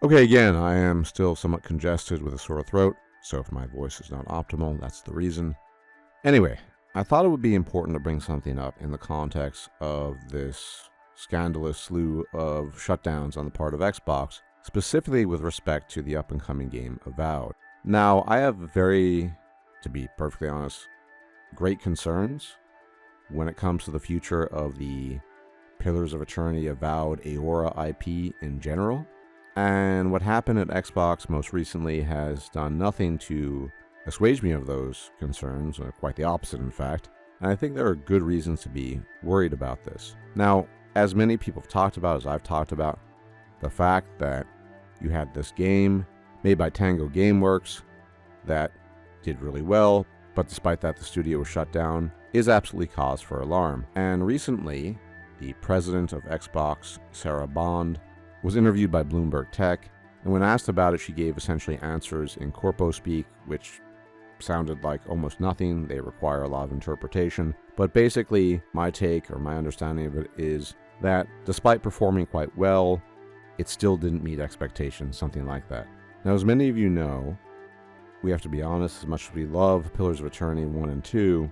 Okay, again, I am still somewhat congested with a sore throat, so if my voice is not optimal, that's the reason. Anyway, I thought it would be important to bring something up in the context of this scandalous slew of shutdowns on the part of Xbox, specifically with respect to the up-and-coming game Avowed. Now, I have to be perfectly honest, great concerns when it comes to the future of the Pillars of Eternity Avowed Eora IP in general. And what happened at Xbox most recently has done nothing to assuage me of those concerns, or quite the opposite, in fact. And I think there are good reasons to be worried about this. Now, as many people have talked about, as I've talked about, the fact that you had this game made by Tango Gameworks that did really well, but despite that the studio was shut down, is absolutely cause for alarm. And recently, the president of Xbox, Sarah Bond, was interviewed by Bloomberg Tech, and when asked about it, she gave essentially answers in corpo speak, which sounded like almost nothing. They require a lot of interpretation. But basically, my take or my understanding of it is that despite performing quite well, it still didn't meet expectations, something like that. Now, as many of you know, we have to be honest, as much as we love Pillars of Eternity 1 and 2,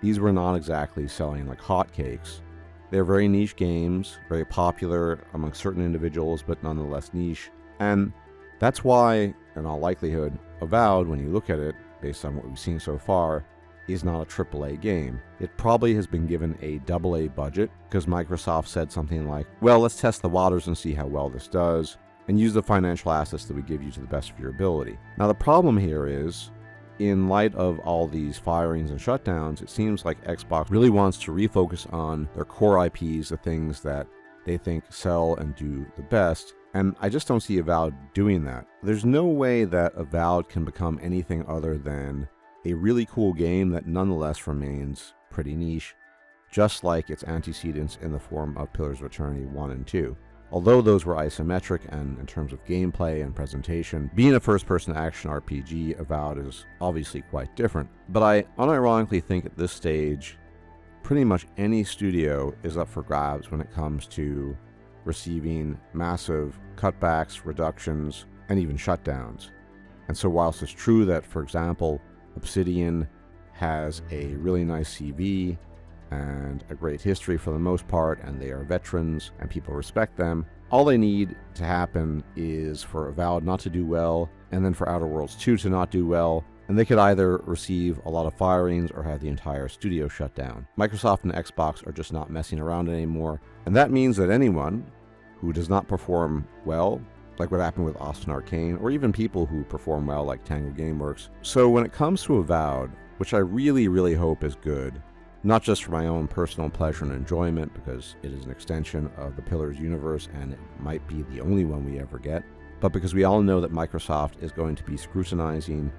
these were not exactly selling like hotcakes. They're very niche games, very popular among certain individuals, but nonetheless niche. And that's why, in all likelihood, Avowed, when you look at it, based on what we've seen so far, is not a AAA game. It probably has been given a AA budget, because Microsoft said something like, well, let's test the waters and see how well this does, and use the financial assets that we give you to the best of your ability. Now, the problem here is, in light of all these firings and shutdowns, it seems like Xbox really wants to refocus on their core IPs, the things that they think sell and do the best, and I just don't see Avowed doing that. There's no way that Avowed can become anything other than a really cool game that nonetheless remains pretty niche, just like its antecedents in the form of Pillars of Eternity 1 and 2. Although those were isometric and in terms of gameplay and presentation, being a first-person action RPG, Avowed is obviously quite different. But I unironically think at this stage, pretty much any studio is up for grabs when it comes to receiving massive cutbacks, reductions, and even shutdowns. And so whilst it's true that, for example, Obsidian has a really nice CV, and a great history for the most part, and they are veterans and people respect them, all they need to happen is for Avowed not to do well, and then for Outer Worlds 2 to not do well, and they could either receive a lot of firings or have the entire studio shut down. Microsoft and Xbox are just not messing around anymore, and that means that anyone who does not perform well, like what happened with Austin Arcane, or even people who perform well like Tango Gameworks. So when it comes to Avowed, which I really, really hope is good, not just for my own personal pleasure and enjoyment, because it is an extension of the Pillars universe and it might be the only one we ever get, but because we all know that Microsoft is going to be scrutinizing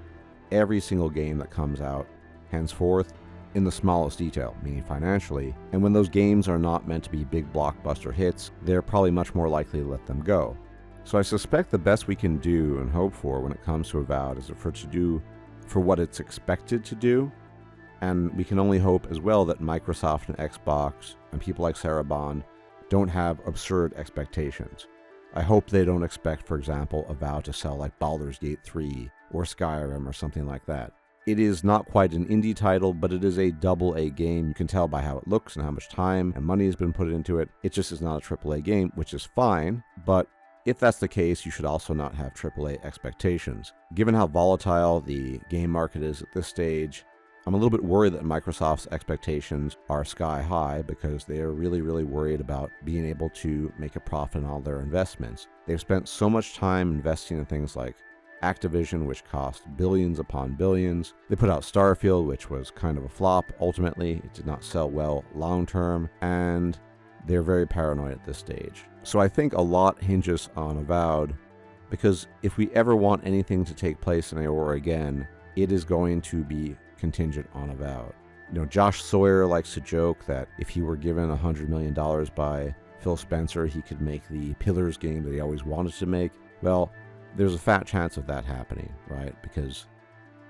every single game that comes out henceforth in the smallest detail, meaning financially, and when those games are not meant to be big blockbuster hits, they're probably much more likely to let them go. So I suspect the best we can do and hope for when it comes to Avowed is for it to do for what it's expected to do. And we can only hope as well that Microsoft and Xbox and people like Sarah Bond don't have absurd expectations. I hope they don't expect, for example, Avowed to sell like Baldur's Gate 3 or Skyrim or something like that. It is not quite an indie title, but it is a AA game. You can tell by how it looks and how much time and money has been put into it. It just is not a AAA game, which is fine, but if that's the case, you should also not have AAA expectations. Given how volatile the game market is at this stage, I'm a little bit worried that Microsoft's expectations are sky high because they are really, really worried about being able to make a profit on all their investments. They've spent so much time investing in things like Activision, which cost billions upon billions. They put out Starfield, which was kind of a flop. Ultimately, it did not sell well long term, and they're very paranoid at this stage. So I think a lot hinges on Avowed, because if we ever want anything to take place in Eora again, it is going to be contingent on Avowed. You know, Josh Sawyer likes to joke that if he were given $100 million by Phil Spencer, he could make the Pillars game that he always wanted to make. Well, there's a fat chance of that happening, right? Because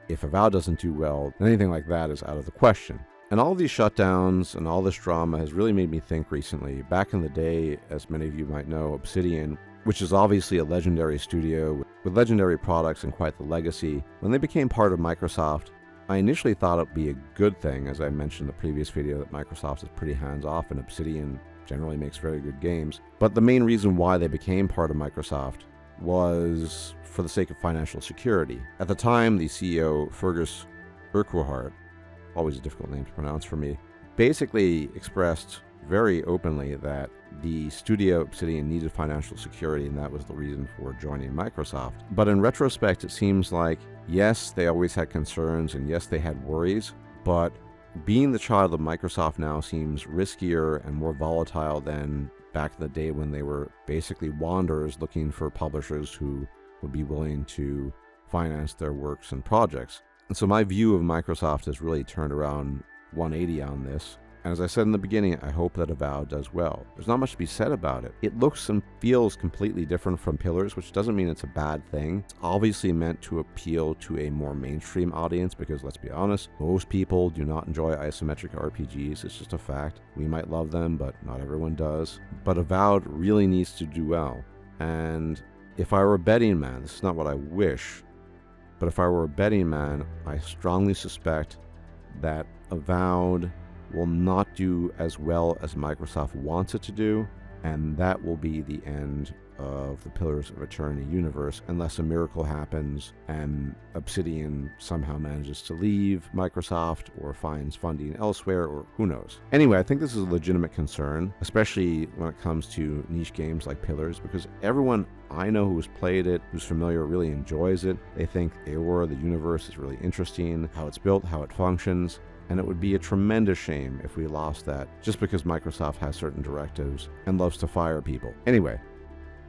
if Avowed doesn't do well, anything like that is out of the question. And all these shutdowns and all this drama has really made me think recently. Back in the day, as many of you might know, Obsidian, which is obviously a legendary studio with legendary products and quite the legacy, when they became part of Microsoft, I initially thought it would be a good thing. As I mentioned in the previous video, that Microsoft is pretty hands-off and Obsidian generally makes very good games. But the main reason why they became part of Microsoft was for the sake of financial security. At the time, the CEO, Fergus Urquhart, always a difficult name to pronounce for me, basically expressed very openly that the studio Obsidian needed financial security, and that was the reason for joining Microsoft. But in retrospect, it seems like, yes, they always had concerns, and yes, they had worries, but being the child of Microsoft now seems riskier and more volatile than back in the day when they were basically wanderers looking for publishers who would be willing to finance their works and projects. And so my view of Microsoft has really turned around 180 on this. And as I said in the beginning, I hope that Avowed does well. There's not much to be said about it. It looks and feels completely different from Pillars, which doesn't mean it's a bad thing. It's obviously meant to appeal to a more mainstream audience because, let's be honest, most people do not enjoy isometric RPGs. It's just a fact. We might love them, but not everyone does. But Avowed really needs to do well. And if I were a betting man, this is not what I wish, but if I were a betting man, I strongly suspect that Avowed will not do as well as Microsoft wants it to do, and that will be the end of the Pillars of Eternity universe, unless a miracle happens and Obsidian somehow manages to leave Microsoft or finds funding elsewhere, or who knows. Anyway, I think this is a legitimate concern, especially when it comes to niche games like Pillars, because everyone I know who's played it, who's familiar, really enjoys it. They think Eora, the universe, is really interesting, how it's built, how it functions. And it would be a tremendous shame if we lost that just because Microsoft has certain directives and loves to fire people. Anyway,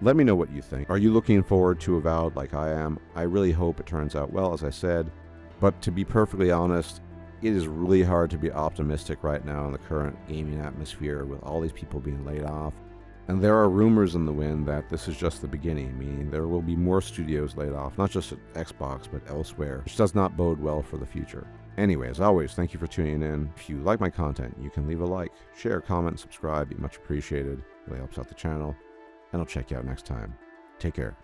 let me know what you think. Are you looking forward to Avowed like I am? I really hope it turns out well, as I said. But to be perfectly honest, it is really hard to be optimistic right now in the current gaming atmosphere with all these people being laid off. And there are rumors in the wind that this is just the beginning, meaning there will be more studios laid off, not just at Xbox, but elsewhere, which does not bode well for the future. Anyway, as always, thank you for tuning in. If you like my content, you can leave a like, share, comment, and subscribe. It'd be much appreciated. It really helps out the channel. And I'll check you out next time. Take care.